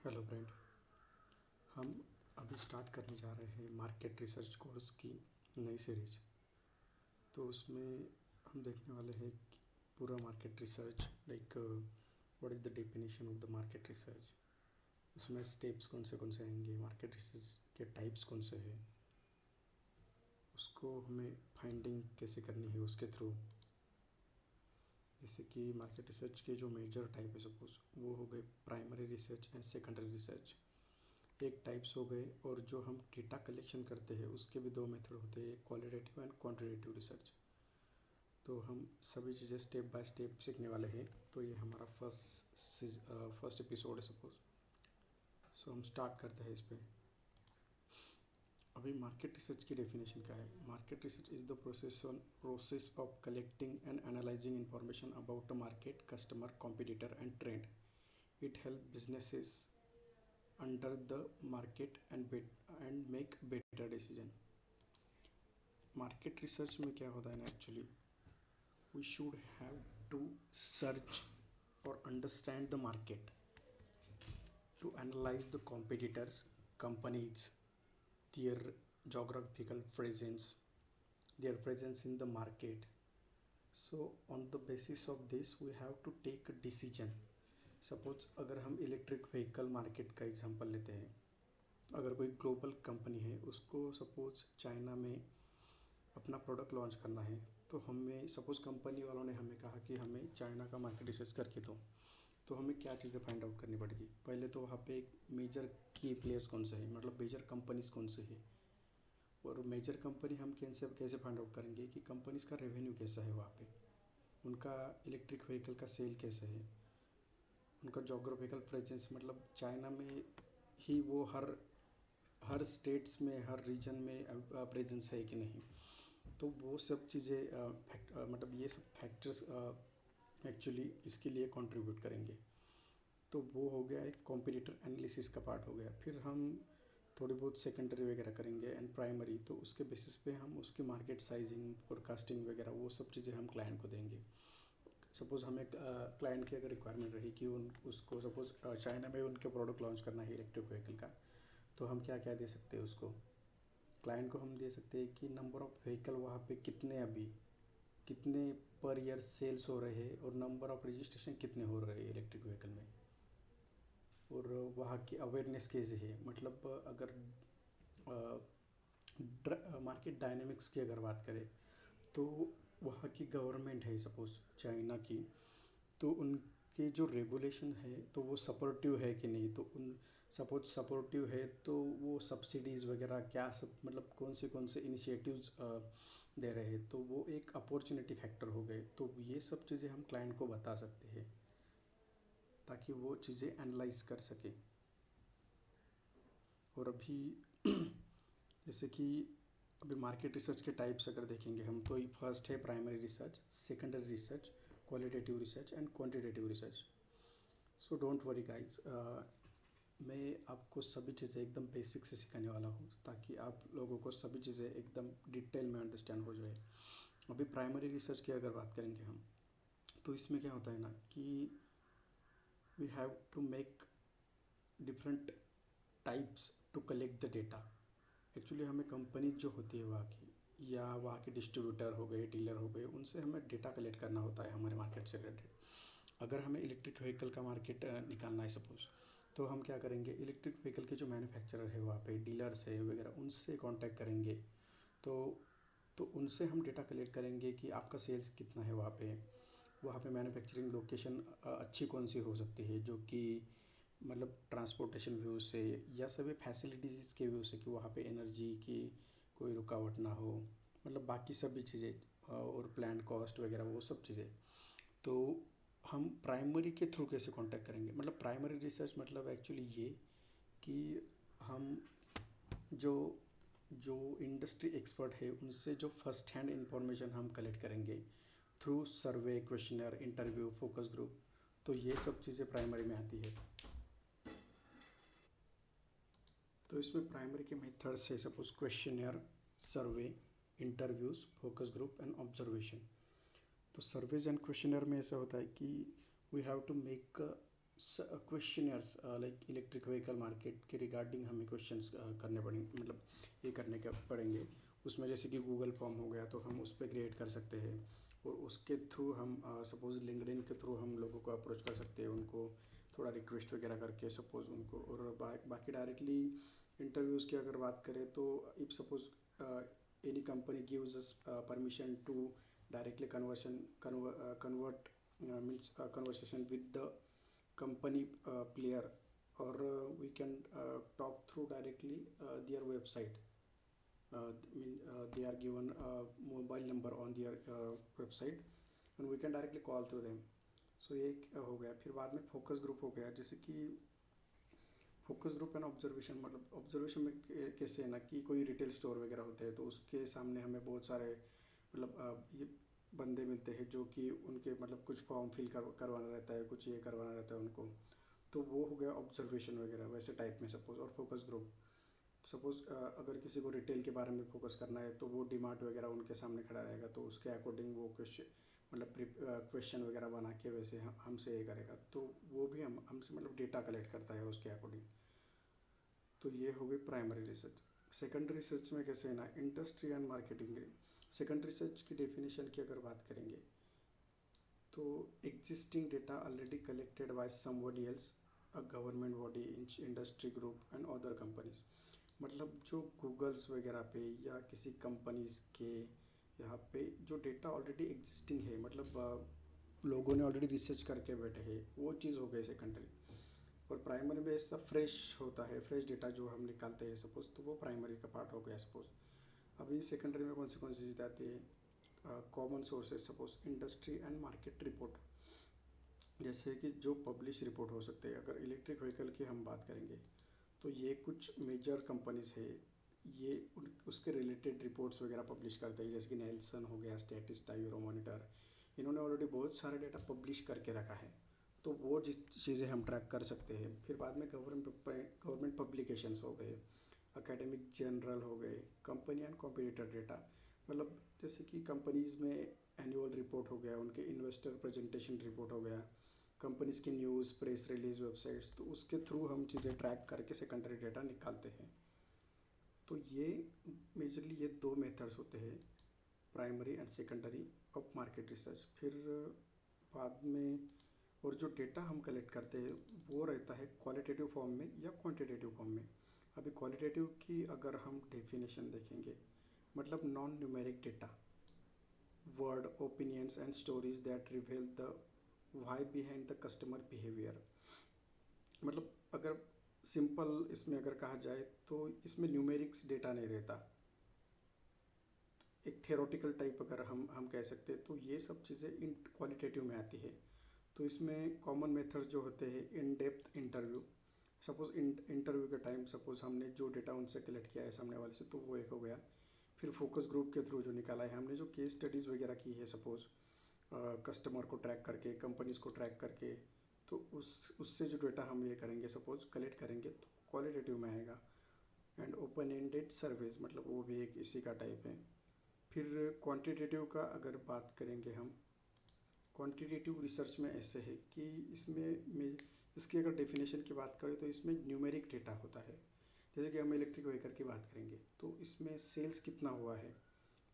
Hello friend. हम अभी start करने जा रहे हैं मार्केट रिसर्च कोर्स की नई सीरीज। तो उसमें हम देखने वाले हैं कि पूरा market research like what is the definition of the market research, उसमें स्टेप्स कौन से आएंगे, मार्केट रिसर्च के टाइप्स कौन से हैं, उसको हमें फाइंडिंग कैसे करनी है उसके थ्रू। जैसे कि मार्केट रिसर्च के जो मेजर टाइप है सपोज वो हो गए primary research and secondary research, एक टाइप्स हो गए। और जो हम डेटा कलेक्शन करते हैं उसके भी दो मेथड होते हैं, क्वालिटेटिव एंड क्वांटिटेटिव रिसर्च। तो हम सभी चीज़ें स्टेप बाय स्टेप सीखने वाले हैं। तो ये हमारा फर्स्ट एपिसोड है सपोज। सो हम स्टार्ट करते हैं इस पर। अभी मार्केट रिसर्च की डेफिनेशन क्या है? Market research is the process of collecting and analysing information about a market, customer, competitor and trend. It help businesses under the market and make better decision. Market research में क्या होता है ना, actually we should have to search और understand the market to analyze the competitors, companies, their geographical presence, their presence in the market. So on the basis of this we have to take a decision. Suppose अगर हम electric vehicle market का example लेते हैं, अगर कोई global company है उसको suppose China में अपना प्रोडक्ट लॉन्च करना है, तो हमें सपोज कंपनी वालों ने हमें कहा कि हमें चाइना का मार्केट रिसर्च करके दो। तो हमें क्या चीज़ें फाइंड आउट करनी पड़ेगी? पहले तो वहाँ पे एक मेजर की प्लेयर्स कौन से हैं, मतलब मेजर कंपनीज कौन से हैं। और मेजर कंपनी हम कैसे फाइंड आउट करेंगे कि कंपनीज का रेवेन्यू कैसा है वहाँ पे, उनका इलेक्ट्रिक व्हीकल का सेल कैसे है, उनका जोग्राफिकल प्रेजेंस, मतलब चाइना में ही वो हर स्टेट्स में, हर रीजन में प्रेजेंस है कि नहीं। तो वो सब चीज़ें मतलब ये सब फैक्टर्स एक्चुअली इसके लिए कंट्रीब्यूट करेंगे। तो वो हो गया एक कॉम्पिटिटर एनालिसिस का पार्ट हो गया। फिर हम थोड़ी बहुत सेकेंडरी वगैरह करेंगे एंड प्राइमरी, तो उसके बेसिस पे हम उसकी मार्केट साइजिंग, फोरकास्टिंग वगैरह वो सब चीज़ें हम क्लाइंट को देंगे। सपोज़ हमें क्लाइंट की अगर रिक्वायरमेंट रही कि उसको सपोज़ चाइना में उनके प्रोडक्ट लॉन्च करना है इलेक्ट्रिक व्हीकल का, तो हम क्या क्या दे सकते हैं उसको, क्लाइंट को हम दे सकते हैं कि नंबर ऑफ़ व्हीकल वहाँ पे कितने पर ईयर सेल्स हो रहे हैं और नंबर ऑफ़ रजिस्ट्रेशन कितने हो रहे हैं इलेक्ट्रिक व्हीकल में, और वहाँ की अवेयरनेस कैसे है। मतलब अगर मार्केट डायनेमिक्स की अगर बात करें तो वहाँ की गवर्नमेंट है सपोज़ चाइना की, तो उनके जो रेगुलेशन है तो वो सपोर्टिव है कि नहीं। तो उन सपोज सपोर्टिव है तो वो सब्सिडीज़ वगैरह क्या सब, मतलब कौन से इनिशिएटिव्स दे रहे हैं, तो वो एक अपॉर्चुनिटी फैक्टर हो गए। तो ये सब चीज़ें हम क्लाइंट को बता सकते हैं ताकि वो चीज़ें एनालाइज कर सके। और अभी जैसे कि अभी मार्केट रिसर्च के टाइप्स अगर देखेंगे हम, तो फर्स्ट है primary research, secondary research, qualitative research and quantitative research. So don't worry guys, मैं आपको सभी चीज़ें एकदम बेसिक से सिखाने वाला हूँ ताकि आप लोगों को सभी चीज़ें एकदम डिटेल में अंडरस्टैंड हो जाए। अभी प्राइमरी रिसर्च की अगर बात करेंगे हम, तो इसमें क्या होता है ना कि we have to make different types to collect the data. Actually हमें कंपनी जो होती है वहाँ की, या वहाँ के डिस्ट्रीब्यूटर हो गए, डीलर हो गए, उनसे हमें डेटा कलेक्ट करना होता है हमारे मार्केट से रिलेटेड। अगर हमें इलेक्ट्रिक व्हीकल का मार्केट निकालना है सपोज़, तो हम क्या करेंगे, इलेक्ट्रिक व्हीकल के जो मैन्युफैक्चरर है वहाँ पे, डीलर्स है वगैरह, उनसे कांटेक्ट करेंगे। तो उनसे हम डेटा कलेक्ट करेंगे कि आपका सेल्स कितना है वहाँ पे मैन्युफैक्चरिंग लोकेशन अच्छी कौन सी हो सकती है, जो कि मतलब ट्रांसपोर्टेशन व्यू से या सभी फैसिलिटीज़ के व्यू से कि वहाँ पे एनर्जी की कोई रुकावट ना हो, मतलब बाकी सभी चीज़ें और प्लान कॉस्ट वगैरह वो सब चीज़ें। तो हम प्राइमरी के थ्रू कैसे कांटेक्ट करेंगे, मतलब प्राइमरी रिसर्च मतलब एक्चुअली ये कि हम जो जो इंडस्ट्री एक्सपर्ट है उनसे जो फर्स्ट हैंड इंफॉर्मेशन हम कलेक्ट करेंगे थ्रू सर्वे, क्वेश्चनर, इंटरव्यू, फोकस ग्रुप। तो ये सब चीज़ें प्राइमरी में आती है। तो इसमें प्राइमरी के मेथड्स है suppose questionnaire, survey, interviews, focus group and observation. तो सर्वेज एंड क्वेश्चनर में ऐसा होता है कि we have to make questionnaires like electric vehicle market के रिगार्डिंग हमें क्वेश्चंस करने पड़ेंगे, मतलब ये करने के पड़ेंगे। उसमें जैसे कि गूगल फॉर्म हो गया तो हम उस पर क्रिएट कर सकते हैं, और उसके थ्रू हम सपोज़ लिंक्डइन के थ्रू हम लोगों को अप्रोच कर सकते हैं, उनको थोड़ा रिक्वेस्ट वगैरह करके सपोज़ उनको। और बाकी डायरेक्टली इंटरव्यूज़ की अगर बात करें तो if suppose any company gives us permission to directly convert means conversation with the company player, or we can talk through directly their website. They are given a mobile number on their website, and we can directly call through them. सो ये एक हो गया। फिर बाद में focus group हो गया, जैसे कि फोकस ग्रुप एंड ऑब्जर्वेशन। मतलब ऑब्जर्वेशन में कैसे है ना कि कोई रिटेल स्टोर वगैरह होते हैं तो उसके सामने हमें बहुत सारे मतलब ये बंदे मिलते हैं जो कि उनके मतलब कुछ फॉर्म फिल करवाना रहता है, कुछ ये करवाना रहता है उनको। तो वो हो गया ऑब्जर्वेशन वगैरह वैसे टाइप में सपोज़। और फोकस ग्रुप सपोज़ अगर किसी को रिटेल के बारे में फोकस करना है तो वो डीमार्ट वगैरह उनके सामने खड़ा रहेगा, तो उसके अकॉर्डिंग वो क्वेश्चन मतलब क्वेश्चन वगैरह बना के वैसे हमसे ये करेगा, तो वो भी हमसे मतलब डेटा कलेक्ट करता है उसके अकॉर्डिंग। तो ये हो गई प्राइमरी रिसर्च। सेकेंडरी रिसर्च में कैसे है ना, industry and marketing. Secondary research की डेफिनेशन की अगर बात करेंगे तो existing data already collected by someone else, a government body, industry group and other companies. मतलब जो गूगल्स वगैरह पे या किसी कंपनीज के यहाँ पे जो डेटा ऑलरेडी एग्जिस्टिंग है, मतलब लोगों ने ऑलरेडी रिसर्च करके बैठे हैं, वो चीज़ हो गई सेकेंडरी। और प्राइमरी में सब फ्रेश होता है, फ्रेश डेटा जो हम निकालते हैं सपोज़, तो वो प्राइमरी का पार्ट हो गया सपोज़। अभी सेकेंडरी में कौन सी चीज़ आती है, common sources suppose industry and market report. जैसे कि जो पब्लिश रिपोर्ट हो सकते हैं, अगर इलेक्ट्रिक व्हीकल की हम बात करेंगे तो ये कुछ मेजर कंपनीज है, ये उसके रिलेटेड रिपोर्ट्स वगैरह पब्लिश करते हैं, जैसे कि नेल्सन हो गया, स्टैटिस्टा, यूरोमॉनिटर। इन्होंने ऑलरेडी बहुत सारे डेटा पब्लिश करके रखा है, तो वो जिस चीज़ें हम ट्रैक कर सकते हैं। फिर बाद में गवर्नमेंट पब्लिकेशंस हो गए, एकेडमिक जर्नल हो गए, कंपनी एंड कॉम्पिटिटर डेटा। मतलब जैसे कि कंपनीज़ में एनुअल रिपोर्ट हो गया, उनके इन्वेस्टर प्रेजेंटेशन रिपोर्ट हो गया, कंपनीज़ की न्यूज़, प्रेस रिलीज, वेबसाइट्स, तो उसके थ्रू हम चीज़ें ट्रैक करके सेकेंडरी डेटा निकालते हैं। तो ये मेजरली ये दो मेथड्स होते हैं, primary and secondary of market research. फिर बाद में और जो डेटा हम कलेक्ट करते हैं वो रहता है क्वालिटेटिव फॉर्म में या क्वांटिटेटिव फॉर्म में। अभी क्वालिटेटिव की अगर हम डेफिनेशन देखेंगे, मतलब non numeric data, word, opinions and stories that reveal the why behind the customer behaviour. मतलब अगर सिंपल इसमें अगर कहा जाए तो इसमें न्यूमेरिक्स डेटा नहीं रहता, एक थियोरेटिकल टाइप अगर हम कह सकते हैं, तो ये सब चीज़ें इन क्वालिटेटिव में आती है। तो इसमें कॉमन मेथड्स जो होते हैं, in depth interview. Suppose interview के टाइम सपोज़ हमने जो डेटा उनसे कलेक्ट किया है सामने वाले से, तो वो एक हो गया। फिर फोकस ग्रुप के थ्रू जो निकाला है हमने, जो केस स्टडीज़ वगैरह की है सपोज़ कस्टमर को ट्रैक करके, कंपनीज़ को ट्रैक करके, तो उससे जो डेटा हम ये करेंगे सपोज़ कलेक्ट करेंगे तो क्वालिटेटिव में आएगा। एंड ओपन एंडेड सर्वेज, मतलब वो भी एक इसी का टाइप है। फिर क्वांटिटेटिव का अगर बात करेंगे हम, क्वांटिटेटिव रिसर्च में ऐसे है कि इसमें इसकी अगर डेफिनेशन की बात करें तो इसमें न्यूमेरिक डेटा होता है। जैसे कि हम इलेक्ट्रिक व्हीकल की बात करेंगे तो इसमें सेल्स कितना हुआ है,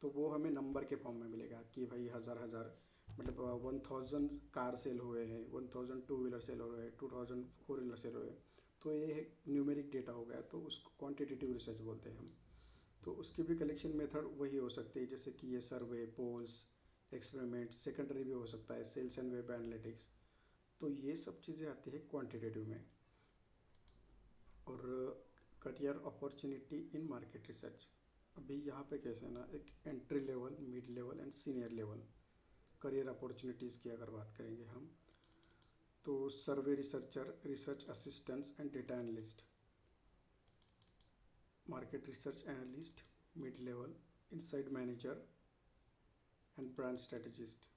तो वो हमें नंबर के फॉर्म में मिलेगा कि भाई हज़ार मतलब 1000 कार सेल हुए हैं, 1000 टू व्हीलर सेल हुए हैं, 2000 फोर व्हीलर सेल हुए हैं। तो ये एक न्यूमेरिक डेटा हो गया, तो उसको क्वांटिटेटिव रिसर्च बोलते हैं हम। तो उसकी भी कलेक्शन मेथड वही हो सकती है, जैसे कि ये सर्वे, पोल्स, एक्सपेरिमेंट। सेकेंडरी भी हो सकता है सेल्स एंड वेब एनालिटिक्स। तो ये सब चीज़ें आती है क्वांटिटेटिव में। और career opportunity in market research, अभी यहाँ पे कैसे ना, एक entry level, mid level and senior level career opportunities की अगर बात करेंगे हम, तो survey researcher, research assistants and data analyst, market research analyst, mid level, insight manager and brand strategist,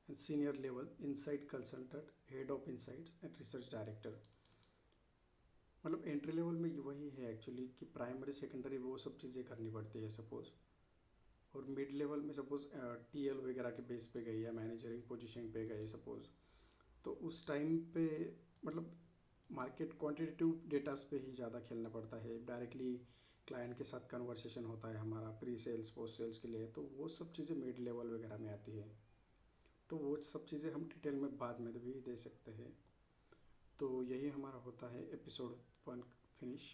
and senior level insight consultant, head of insights and research director. मतलब entry level में वही है एक्चुअली कि primary secondary वो सब चीज़ें करनी पड़ती है सपोज़। और मिड लेवल में सपोज़ टीएल वगैरह के बेस पे गई या मैनेजरिंग पोजीशन पे गए सपोज़, तो उस टाइम पे मतलब मार्केट क्वांटिटेटिव डेटास पे ही ज़्यादा खेलना पड़ता है। डायरेक्टली क्लाइंट के साथ कन्वर्सेशन होता है हमारा प्री सेल्स पोस्ट सेल्स के लिए, तो वो सब चीज़ें मिड लेवल वगैरह में आती है। तो वो सब चीज़ें हम डिटेल में बाद में भी दे सकते हैं। तो यही हमारा होता है एपिसोड 1 फिनिश।